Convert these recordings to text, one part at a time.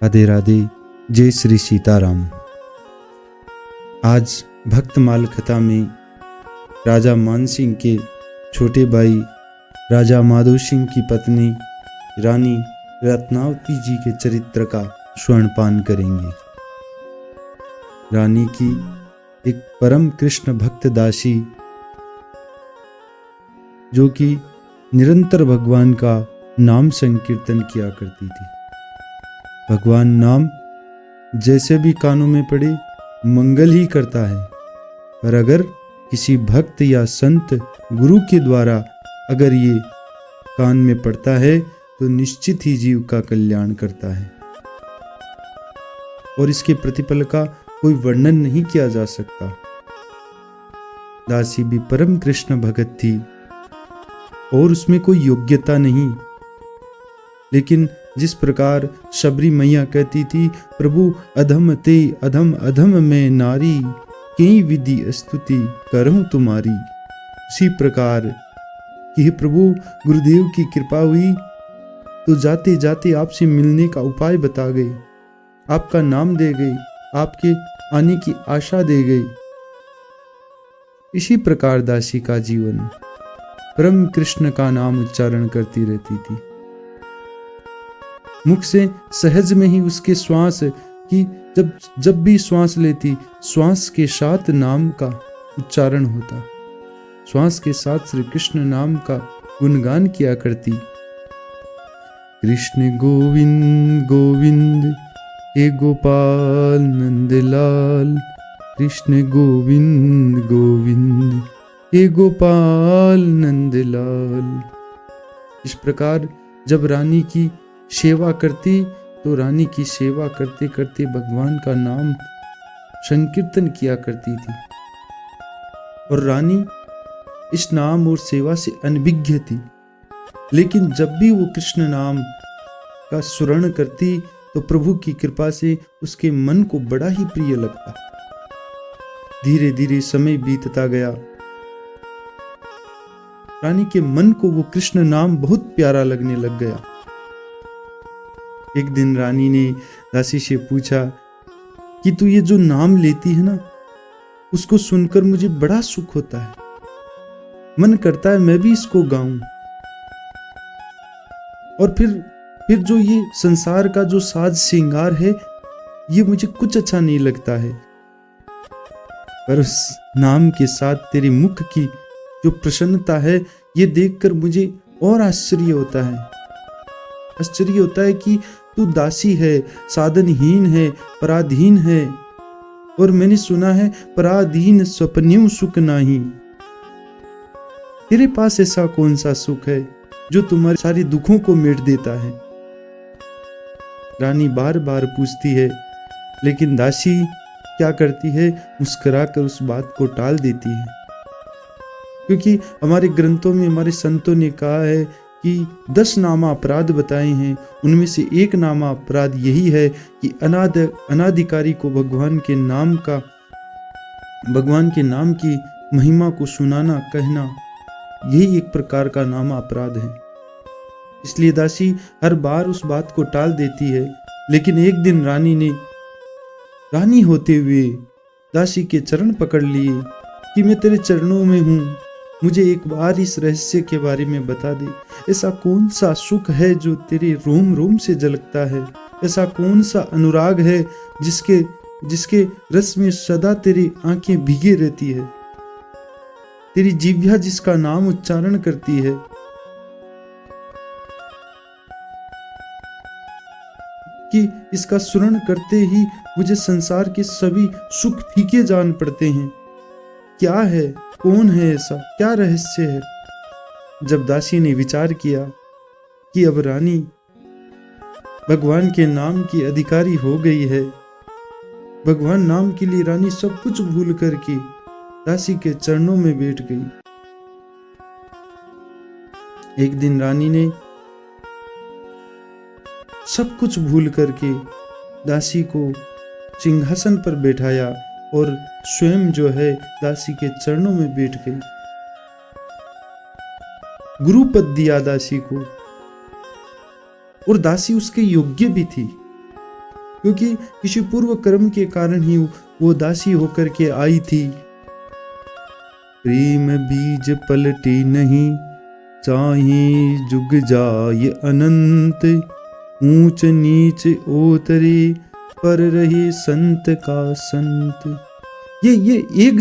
राधे राधे। जय श्री सीताराम। आज भक्तमाल कथा में राजा मान सिंह के छोटे भाई राजा माधो सिंह की पत्नी रानी रत्नावती जी के चरित्र का स्वर्णपान करेंगे। रानी की एक परम कृष्ण भक्त दासी जो कि निरंतर भगवान का नाम संकीर्तन किया करती थी। भगवान नाम जैसे भी कानों में पड़े मंगल ही करता है, पर अगर किसी भक्त या संत गुरु के द्वारा अगर ये कान में पड़ता है तो निश्चित ही जीव का कल्याण करता है और इसके प्रतिफल का कोई वर्णन नहीं किया जा सकता। दासी भी परम कृष्ण भगत थी और उसमें कोई योग्यता नहीं, लेकिन जिस प्रकार शबरी मैया कहती थी, प्रभु अधम ते अधम अधम में नारी, कई विधि स्तुति करहूं तुम्हारी। उसी प्रकार कि हे प्रभु गुरुदेव की कृपा हुई तो जाते जाते आपसे मिलने का उपाय बता गए, आपका नाम दे गए, आपके आने की आशा दे गई। इसी प्रकार दासी का जीवन परम कृष्ण का नाम उच्चारण करती रहती थी। मुख से सहज में ही उसके श्वास की जब भी श्वास लेती, श्वास के साथ नाम का उच्चारण होता, श्वास के साथ श्री कृष्ण नाम का गुणगान किया करती। कृष्ण गोविंद गोविंद हे गोपाल नंदलाल, कृष्ण गोविंद गोविंद हे गोपाल नंदलाल। इस प्रकार जब रानी की सेवा करती तो रानी की सेवा करते करते भगवान का नाम संकीर्तन किया करती थी और रानी इस नाम और सेवा से अनभिज्ञ थी। लेकिन जब भी वो कृष्ण नाम का स्मरण करती तो प्रभु की कृपा से उसके मन को बड़ा ही प्रिय लगता। धीरे धीरे समय बीतता गया, रानी के मन को वो कृष्ण नाम बहुत प्यारा लगने लग गया। एक दिन रानी ने दासी से पूछा कि तू ये जो नाम लेती है ना, उसको सुनकर मुझे बड़ा सुख होता है, मन करता है मैं भी इसको गाऊं। और फिर जो ये संसार का जो साज श्रृंगार है ये मुझे कुछ अच्छा नहीं लगता है, पर उस नाम के साथ तेरे मुख की जो प्रसन्नता है ये देखकर मुझे और आश्चर्य होता है। आश्चर्य होता है कि तू दासी है, साधनहीन है, पराधीन है, और मैंने सुना है पराधीन स्वप्न्यु सुख नाही। तेरे पास ऐसा कौन सा सुख है जो तुम्हारे सारे दुखों को मिट देता है। रानी बार बार पूछती है, लेकिन दासी क्या करती है, मुस्कुराकर उस बात को टाल देती है। क्योंकि हमारे ग्रंथों में हमारे संतों ने कहा है कि 10 नामा अपराध बताए हैं, उनमें से एक नामा अपराध यही है कि अनाधिकारी को भगवान के नाम की महिमा को सुनाना, कहना, यही एक प्रकार का नामा अपराध है। इसलिए दासी हर बार उस बात को टाल देती है। लेकिन एक दिन रानी होते हुए दासी के चरण पकड़ लिए कि मैं तेरे चरणों में हूँ, मुझे एक बार इस रहस्य के बारे में बता दे। ऐसा कौन सा सुख है जो तेरे रोम रोम से झलकता है, ऐसा कौन सा अनुराग है जिसके रस में सदा तेरी आंखें भीगे रहती है, तेरी जिह्वा जिसका नाम उच्चारण करती है, कि इसका स्मरण करते ही मुझे संसार के सभी सुख फीके जान पड़ते हैं। क्या है, कौन है ऐसा, क्या रहस्य है। जब दासी ने विचार किया कि अब रानी भगवान के नाम की अधिकारी हो गई है, भगवान नाम के लिए रानी सब कुछ भूल करके दासी के चरणों में बैठ गई। एक दिन रानी ने सब कुछ भूल करके दासी को सिंहासन पर बैठाया और स्वयं जो है दासी के चरणों में बैठ गई। गुरुपद दिया दासी को, और दासी उसके योग्य भी थी। क्योंकि किसी पूर्व कर्म के कारण ही वो दासी होकर के आई थी। प्रेम बीज पलटी नहीं, चाहे जुग जाए अनंत, ऊंच नीच ओतरे पर रहे संत का संत। ये एक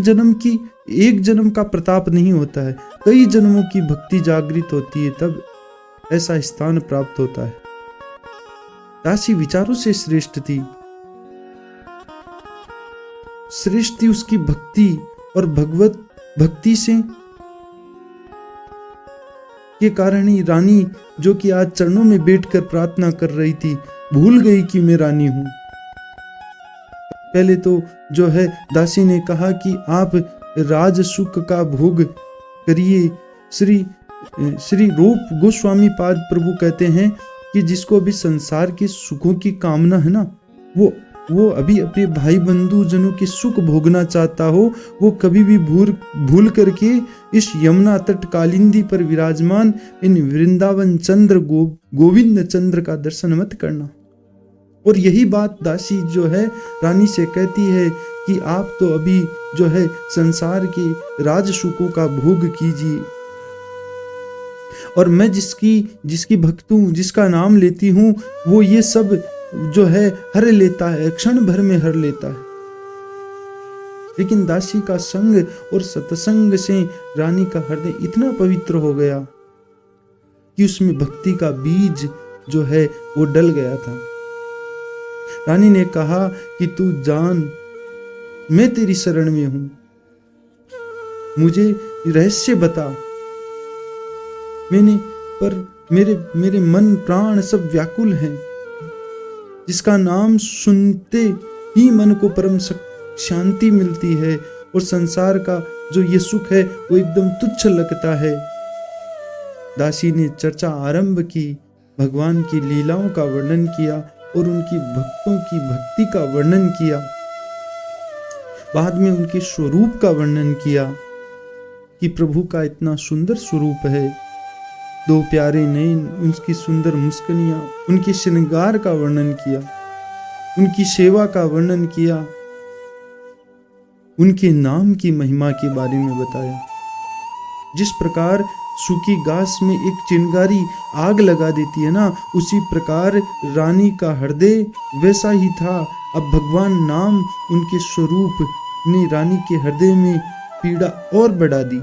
जन्म का प्रताप नहीं होता है, कई जन्मों की भक्ति जागृत होती है, तब ऐसा स्थान प्राप्त होता है। दासी विचारों से श्रेष्ठ थी, श्रेष्ठ थी उसकी भक्ति, और भगवत भक्ति से के कारण ही रानी, जो कि आज चरणों में बैठकर प्रार्थना कर रही थी, भूल गई कि मैं रानी हूं। पहले तो जो है दासी ने कहा कि आप राज सुख का भोग करिए। श्री रूप गोस्वामी पाद प्रभु कहते हैं कि जिसको अभी संसार के सुखों की कामना है ना, वो अभी अपने भाई बंधु जनों के सुख भोगना चाहता हो, वो कभी भी भूल करके इस यमुना तट कालिंदी पर विराजमान इन वृंदावन चंद्र गोविंद चंद्र का दर्शन मत करना। और यही बात दासी जो है रानी से कहती है कि आप तो अभी जो है संसार के राज सुखों का भोग कीजिए, और मैं जिसकी भक्त हूँ, जिसका नाम लेती हूँ, वो ये सब जो है हर लेता है, क्षण भर में हर लेता है। लेकिन दासी का संग और सत्संग से रानी का हृदय इतना पवित्र हो गया कि उसमें भक्ति का बीज जो है वो डल गया था। रानी ने कहा कि तू जान, मैं तेरी शरण में हूं, मुझे रहस्य बता। मेरे मन प्राण सब व्याकुल हैं, जिसका नाम सुनते ही मन को परम शांति मिलती है, और संसार का जो ये सुख है वो एकदम तुच्छ लगता है। दासी ने चर्चा आरंभ की, भगवान की लीलाओं का वर्णन किया और उनकी भक्तों की भक्ति का वर्णन किया। बाद में उनके स्वरूप का वर्णन किया कि प्रभु का इतना सुंदर स्वरूप है, दो प्यारे नयन, उनकी सुंदर मुस्कानियां, उनके श्रृंगार का वर्णन किया, उनकी सेवा का वर्णन किया, उनके नाम की महिमा के बारे में बताया। जिस प्रकार सूखी घास में एक चिंगारी आग लगा देती है ना, उसी प्रकार रानी का हृदय वैसा ही था। अब भगवान नाम, उनके स्वरूप ने रानी के हृदय में पीड़ा और बढ़ा दी,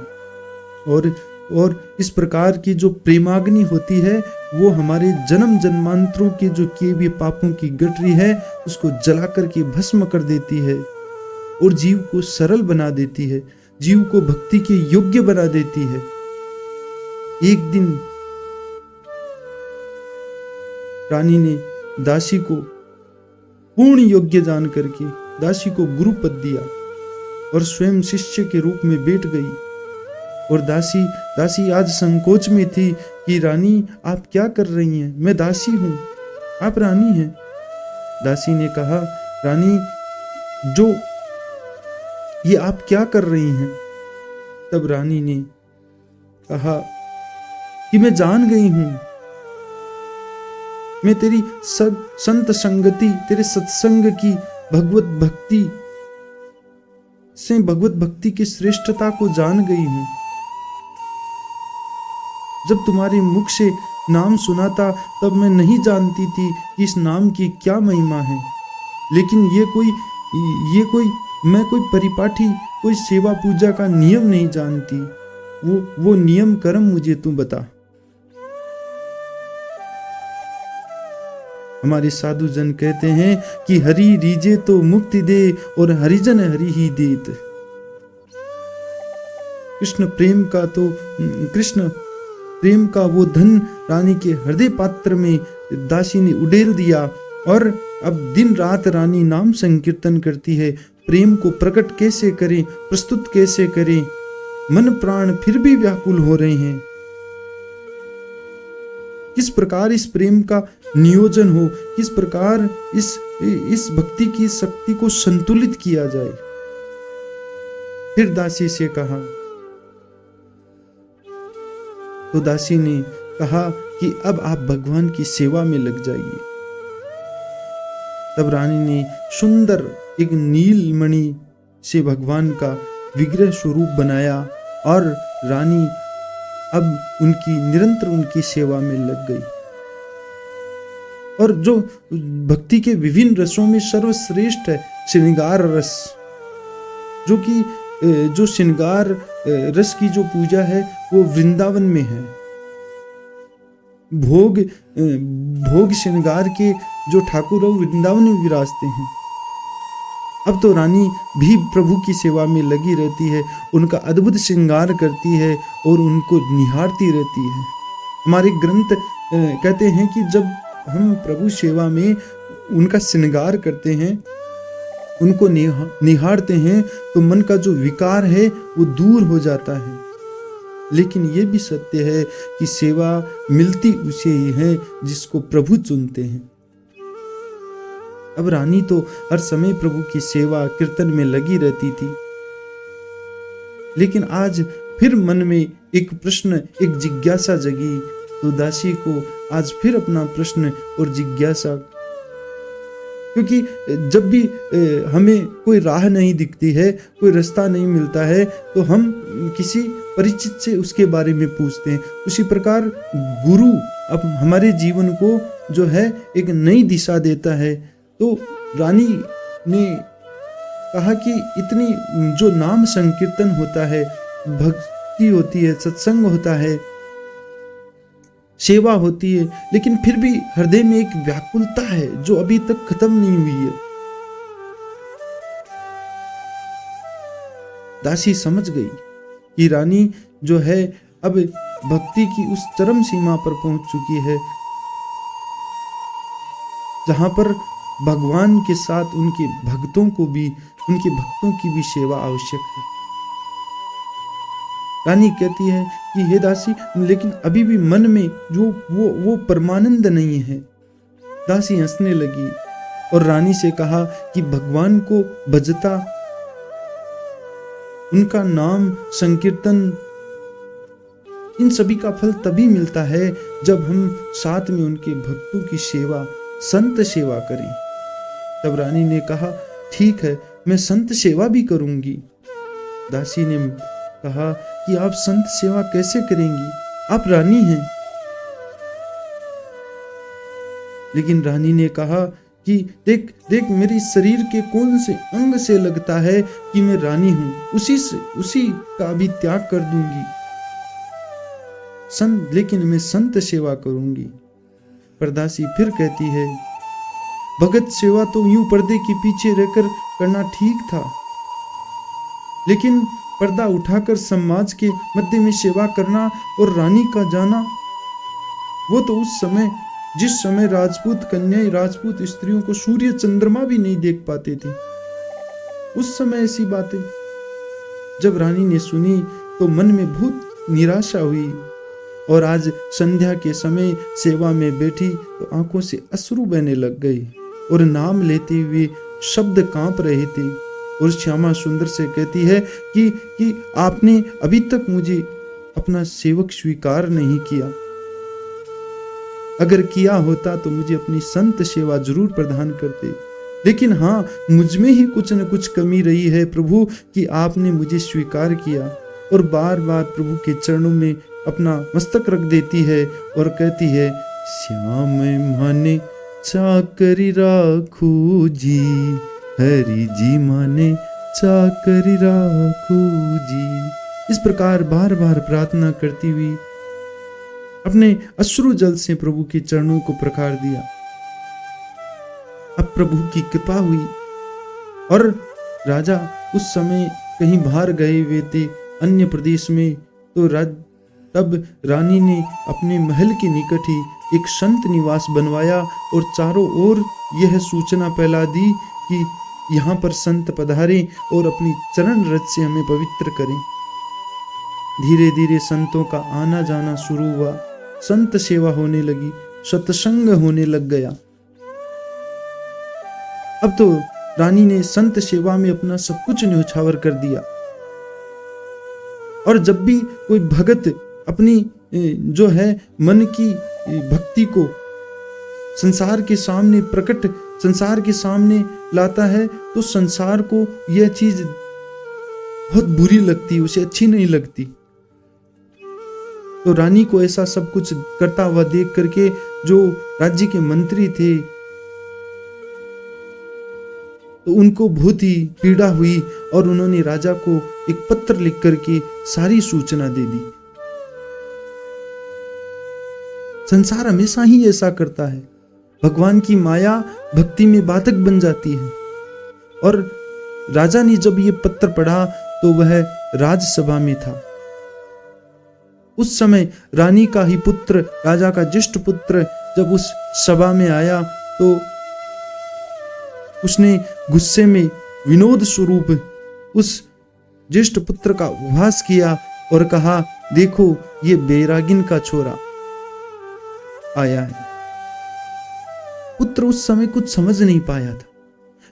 और इस प्रकार की जो प्रेमाग्नि होती है वो हमारे जन्म जन्मांतरों के जो किए हुए पापों की गठरी है उसको जला करके भस्म कर देती है, और जीव को सरल बना देती है, जीव को भक्ति के योग्य बना देती है। एक दिन रानी ने दासी को पूर्ण योग्य जान करके दासी को गुरु पद दिया और स्वयं शिष्य के रूप में बैठ गई। और दासी आज संकोच में थी कि रानी आप क्या कर रही हैं, मैं दासी हूं, आप रानी हैं। दासी ने कहा, रानी जो ये आप क्या कर रही हैं? तब रानी ने कहा कि मैं जान गई हूं, मैं तेरी संत संगति, तेरे सत्संग की भगवत भक्ति की श्रेष्ठता को जान गई हूं। जब तुम्हारे मुख से नाम सुना था तब मैं नहीं जानती थी कि इस नाम की क्या महिमा है, लेकिन मैं कोई परिपाठी, कोई सेवा पूजा का नियम नहीं जानती, वो नियम कर्म मुझे तू बता। हमारे साधु जन कहते हैं कि हरि रीजे तो मुक्ति दे और हरिजन हरि ही देत। कृष्ण प्रेम का वो धन रानी के हृदय पात्र में दासी ने उड़ेल दिया, और अब दिन रात रानी नाम संकीर्तन करती है। प्रेम को प्रकट कैसे करें, प्रस्तुत कैसे करें, मन प्राण फिर भी व्याकुल हो रहे हैं। किस प्रकार इस प्रेम का नियोजन हो, किस प्रकार इस भक्ति की शक्ति को संतुलित किया जाए। फिर दासी से कहा, तो दासी ने कहा कि अब आप भगवान की सेवा में लग जाइए। तब रानी ने सुंदर एक नीलमणि से भगवान का विग्रह स्वरूप बनाया और रानी अब निरंतर उनकी सेवा में लग गई। और जो भक्ति के विभिन्न रसों में सर्वश्रेष्ठ है श्रृंगार रस, जो श्रृंगार रस की जो पूजा है वो वृंदावन में है। भोग श्रृंगार के जो ठाकुर है वृंदावन में विराजते हैं। अब तो रानी भी प्रभु की सेवा में लगी रहती है, उनका अद्भुत श्रृंगार करती है और उनको निहारती रहती है। हमारे ग्रंथ कहते हैं कि जब हम प्रभु सेवा में उनका श्रृंगार करते हैं, उनको निहारते हैं, तो मन का जो विकार है वो दूर हो जाता है। लेकिन ये भी सत्य है कि सेवा मिलती उसे ही है जिसको प्रभु चुनते हैं। अब रानी तो हर समय प्रभु की सेवा कीर्तन में लगी रहती थी, लेकिन आज फिर मन में एक प्रश्न, एक जिज्ञासा जगी। तो दासी को आज फिर अपना प्रश्न और जिज्ञासा, क्योंकि जब भी हमें कोई राह नहीं दिखती है, कोई रास्ता नहीं मिलता है, तो हम किसी परिचित से उसके बारे में पूछते हैं। उसी प्रकार गुरु अब हमारे जीवन को जो है एक नई दिशा देता है। तो रानी ने कहा कि इतनी जो नाम संकीर्तन होता है, भक्ति होती है, सत्संग होता है, सेवा होती है, लेकिन फिर भी हृदय में एक व्याकुलता है जो अभी तक खत्म नहीं हुई है। दासी समझ गई कि रानी जो है अब भक्ति की उस चरम सीमा पर पहुंच चुकी है जहां पर भगवान के साथ उनके भक्तों की भी सेवा आवश्यक है। रानी कहती है कि हे दासी, लेकिन अभी भी मन में जो वो परमानंद नहीं है। दासी हंसने लगी और रानी से कहा कि भगवान को भजता, उनका नाम संकीर्तन, इन सभी का फल तभी मिलता है जब हम साथ में उनके भक्तों की सेवा, संत सेवा करें। तब रानी ने कहा, ठीक है, मैं संत सेवा भी करूंगी। दासी ने कहा कि आप संत सेवा कैसे करेंगी, आप रानी हैं। लेकिन रानी ने कहा कि देख मेरे शरीर के कौन से अंग से लगता है कि मैं रानी हूं, उसी का भी त्याग कर दूंगी। लेकिन मैं संत सेवा करूंगी। पर दासी फिर कहती है, भगत सेवा तो यूं पर्दे के पीछे रहकर करना ठीक था, लेकिन पर्दा उठाकर समाज के मध्य में सेवा करना और रानी का जाना, वो तो उस समय, जिस समय राजपूत कन्याएं, राजपूत स्त्रियों को सूर्य चंद्रमा भी नहीं देख पाते थे, उस समय ऐसी बातें जब रानी ने सुनी तो मन में बहुत निराशा हुई। और आज संध्या के समय सेवा में बैठी तो आंखों से अश्रु बहने लग गए और नाम लेते हुए शब्द कांप रहे थे। और श्यामा सुंदर से कहती है कि आपने अभी तक मुझे अपना सेवक स्वीकार नहीं किया। अगर किया होता तो मुझे अपनी संत सेवा जरूर प्रदान करते। लेकिन हाँ, मुझ में ही कुछ न कुछ कमी रही है प्रभु कि आपने मुझे स्वीकार किया। और बार बार प्रभु के चरणों में अपना मस्तक रख देती है और कहती है, श्याम माने चाकरी राखू जी, हरि जी माने चाकरी राखू जी। इस प्रकार बार बार प्रार्थना करती हुई अपने अश्रु जल से प्रभु के चरणों को प्रकार दिया। अब प्रभु की कृपा हुई और राजा उस समय कहीं बाहर गए हुए थे अन्य प्रदेश में। तो तब रानी ने अपने महल के निकट ही एक संत निवास बनवाया और चारों ओर यह सूचना फैला दी कि यहाँ पर संत पधारें और अपनी चरण रज से हमें पवित्र करें। धीरे धीरे संतों का आना जाना शुरू हुआ, संत सेवा होने लगी, सत्संग होने लग गया। अब तो रानी ने संत सेवा में अपना सब कुछ न्यौछावर कर दिया। और जब भी कोई भगत अपनी जो है मन की भक्ति को संसार के सामने प्रकट, संसार के सामने लाता है तो संसार को यह चीज बहुत बुरी लगती, उसे अच्छी नहीं लगती। तो रानी को ऐसा सब कुछ करता हुआ देख करके जो राज्य के मंत्री थे तो उनको बहुत ही पीड़ा हुई और उन्होंने राजा को एक पत्र लिख करके सारी सूचना दे दी। संसार हमेशा ही ऐसा करता है, भगवान की माया भक्ति में बाधक बन जाती है। और राजा ने जब ये पत्र पढ़ा तो वह राजसभा में था। उस समय रानी का ही पुत्र, राजा का ज्येष्ठ पुत्र जब उस सभा में आया तो उसने गुस्से में विनोद स्वरूप उस ज्येष्ठ पुत्र का उपहास किया और कहा, देखो ये बैरागिन का छोरा आया है। पुत्र उस समय कुछ समझ नहीं पाया था,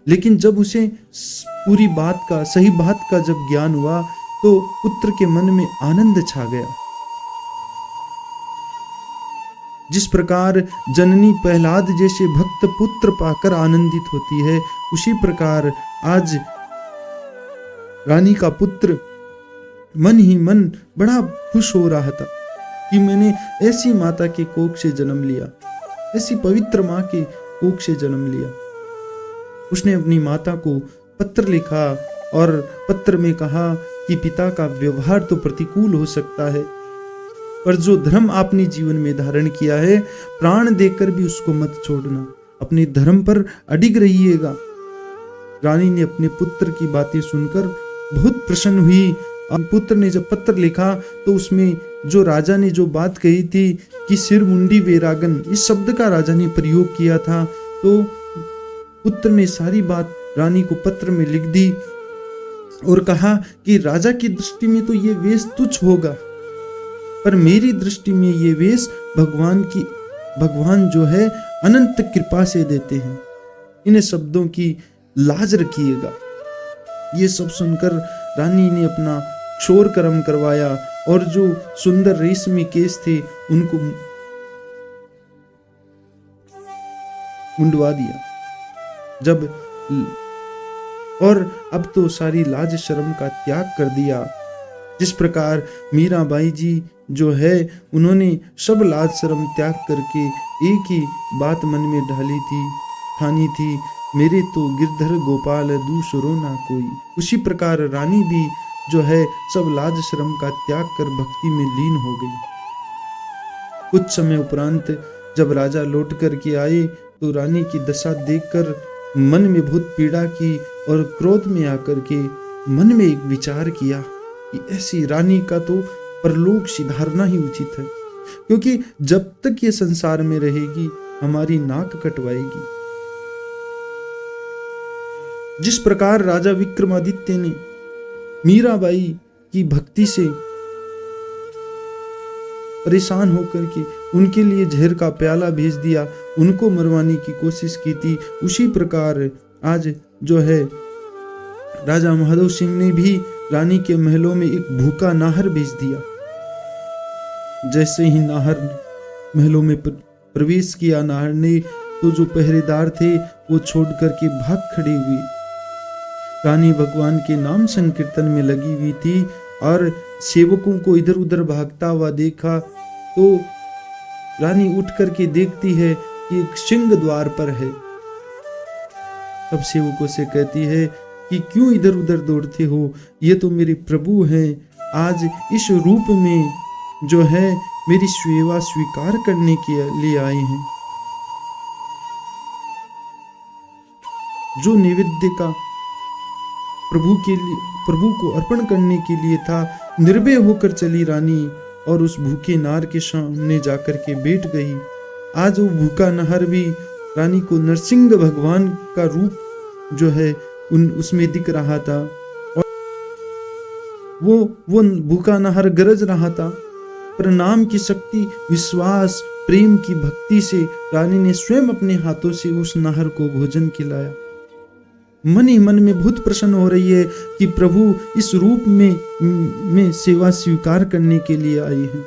लेकिन जब उसे पूरी बात का, सही बात का जब ज्ञान हुआ तो पुत्र के मन में आनंद छा गया। जिस प्रकार जननी प्रहलाद जैसे भक्त पुत्र पाकर आनंदित होती है, उसी प्रकार आज रानी का पुत्र मन ही मन बड़ा खुश हो रहा था कि मैंने ऐसी माता के कोख से जन्म लिया, ऐसी पवित्र माँ के कोख से जन्म लिया। उसने अपनी माता को पत्र लिखा और पत्र में कहा कि पिता का व्यवहार तो प्रतिकूल हो सकता है, पर जो धर्म आपने जीवन में धारण किया है, प्राण देकर भी उसको मत छोड़ना, अपने धर्म पर अडिग रहिएगा। रानी ने अपने पुत्र की बातें सुनकर बहुत प्रसन्न हुई। और पुत्र ने जब पत्र लिखा तो उसमें जो राजा ने जो बात कही थी कि सिर मुंडी वैरागन, इस शब्द का राजा ने प्रयोग किया था, तो पुत्र ने सारी बात रानी को पत्र में लिख दी और कहा कि राजा की दृष्टि में तो ये वेश तुच्छ होगा, पर मेरी दृष्टि में ये वेश भगवान जो है अनंत कृपा से देते हैं। इन शब्दों की लाज रखिएगा। ये सब सुनकर रानी ने अपना क्षौर कर्म करवाया और जो सुंदर रेशमी केस थे उनको मुंडवा दिया। जब और अब तो सारी लाज शर्म का त्याग कर दिया। जिस प्रकार मीराबाई जी जो है उन्होंने सब लाज शर्म त्याग करके एक ही बात मन में ठानी थी, मेरे तो गिरधर गोपाल दूसरो ना कोई। उसी प्रकार रानी भी जो है सब लाज शर्म का त्याग कर भक्ति में लीन हो गई। कुछ समय उपरांत जब राजा लौट कर के आए तो रानी की दशा देखकर मन में बहुत पीड़ा की और क्रोध में आकर के मन में एक विचार किया कि ऐसी रानी का तो परलोक सिधारना ही उचित है, क्योंकि जब तक ये संसार में रहेगी हमारी नाक कटवाएगी। जिस प्रकार राजा विक्रमादित्य ने मीराबाई की भक्ति से परेशान होकर के उनके लिए जहर का प्याला भेज दिया, उनको मरवाने की कोशिश की थी, उसी प्रकार आज जो है राजा महादेव सिंह ने भी रानी के महलों में एक भूखा नाहर भेज दिया। जैसे ही नाहर महलों में प्रवेश किया नाहर ने, तो जो पहरेदार थे वो छोड़ करके भाग खड़े हुए। रानी भगवान के नाम संकीर्तन में लगी हुई थी और सेवकों को इधर उधर भागता हुआ देखा तो रानी उठ करके देखती है कि एक सिंह द्वार पर है। तब सेवकों से कहती है कि क्यों इधर उधर दौड़ते हो, ये तो मेरे प्रभु हैं, आज इस रूप में जो है मेरी सेवा स्वीकार करने के लिए आए हैं। जो नैवेद्य का प्रभु को अर्पण करने के लिए था, निर्भय होकर चली रानी और उस भूखे नार के सामने जाकर के बैठ गई। आज वो भूखा नाहर भी रानी को नरसिंह भगवान का रूप जो है उसमें दिख रहा था और वो भूखा नाहर गरज रहा था। पर नाम की शक्ति, विश्वास, प्रेम की भक्ति से रानी ने स्वयं अपने हाथों से उस नाहर को भोजन खिलाया। मन ही मन में बहुत प्रसन्न हो रही है कि प्रभु इस रूप में सेवा स्वीकार करने के लिए आए हैं।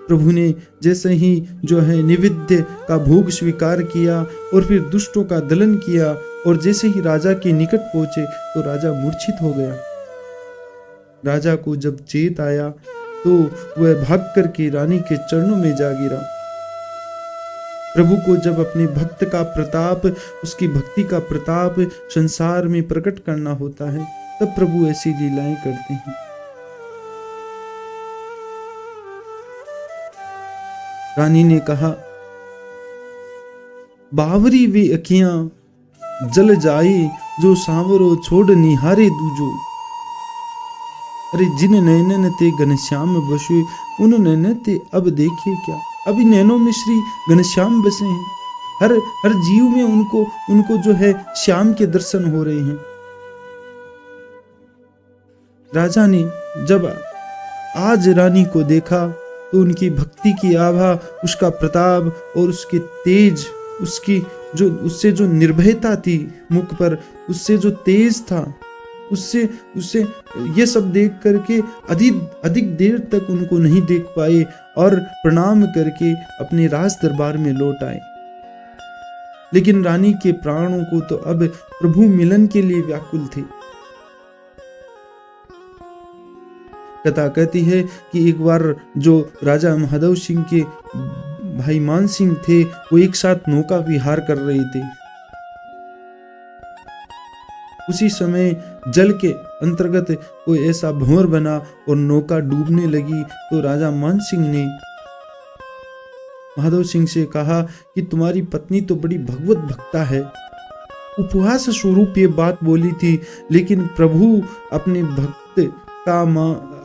प्रभु ने जैसे ही जो है नैवेद्य का भोग स्वीकार किया और फिर दुष्टों का दलन किया और जैसे ही राजा के निकट पहुंचे तो राजा मूर्छित हो गया। राजा को जब चेत आया तो वह भाग करके रानी के चरणों में जा गिरा। प्रभु को जब अपने भक्त का प्रताप, उसकी भक्ति का प्रताप संसार में प्रकट करना होता है, तब प्रभु ऐसी लीलाएं करते हैं। रानी ने कहा, बावरी वे अखियां जल जाए जो सांवरो छोड़ निहारे दूजो। अरे जिन नैनन ते घनश्याम बसे उन नैन ते अब देखे क्या। अभी नैनों में श्री घनश्याम बसे हैं, हर जीव में उनको जो है श्याम के दर्शन हो रहे हैं। राजा ने जब आज रानी को देखा तो उनकी भक्ति की आभा, उसका प्रताप और उसके तेज, उससे जो निर्भयता थी मुख पर, उससे जो तेज था, उससे ये सब देख करके अधिक देर तक उनको नहीं देख पाए और प्रणाम करके अपने राज दरबार में लौट आए। लेकिन रानी के प्राणों को तो अब प्रभु मिलन के लिए व्याकुल थे। कथा कहती है कि एक बार जो राजा महादेव सिंह के भाई मान सिंह थे, वो एक साथ नौका विहार कर रहे थे। उसी समय जल के अंतर्गत कोई ऐसा भंवर बना और नौका डूबने लगी तो राजा मान सिंह ने महादेव सिंह से कहा कि तुम्हारी पत्नी तो बड़ी भगवत भक्ता है। उपहास स्वरूप ये बात बोली थी, लेकिन प्रभु अपने भक्त का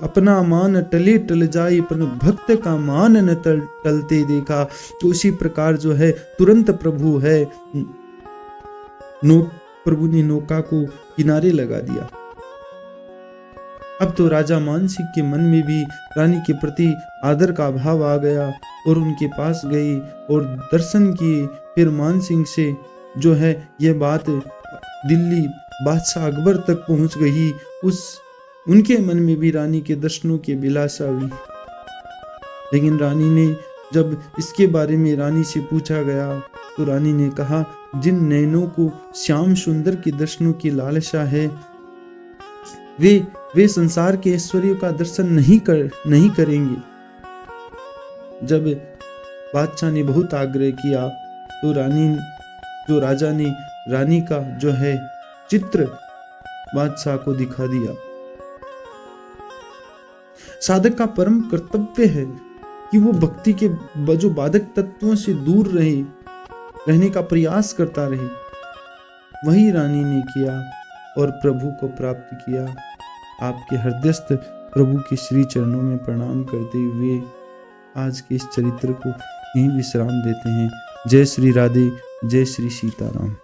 अपना मान टले टल जाए पर भक्त का मान न टलते देखा। तो उसी प्रकार जो है तुरंत प्रभु है प्रभु ने नौका को किनारे लगा दिया। अब तो राजा मान सिंह के मन में भी रानी के प्रति आदर का भाव आ गया और उनके पास गई और दर्शन किए। फिर मान सिंह से जो है यह बात दिल्ली बादशाह अकबर तक पहुंच गई। उनके मन में भी रानी के दर्शनों की अभिलाषा हुई। लेकिन रानी ने जब इसके बारे में रानी से पूछा गया तो रानी ने कहा, जिन नैनों को श्याम सुंदर के दर्शनों की लालसा है वे संसार के ऐश्वर्य का दर्शन नहीं करेंगे। जब बादशाह ने बहुत आग्रह किया तो राजा ने रानी का जो है चित्र बादशाह को दिखा दिया। साधक का परम कर्तव्य है कि वो भक्ति के जो बाधक तत्वों से दूर रहने का प्रयास करता रहे। वही रानी ने किया और प्रभु को प्राप्त किया। आपके हृदयस्थ प्रभु के श्री चरणों में प्रणाम करते हुए आज के इस चरित्र को यहीं विश्राम देते हैं। जय श्री राधे, जय श्री सीताराम।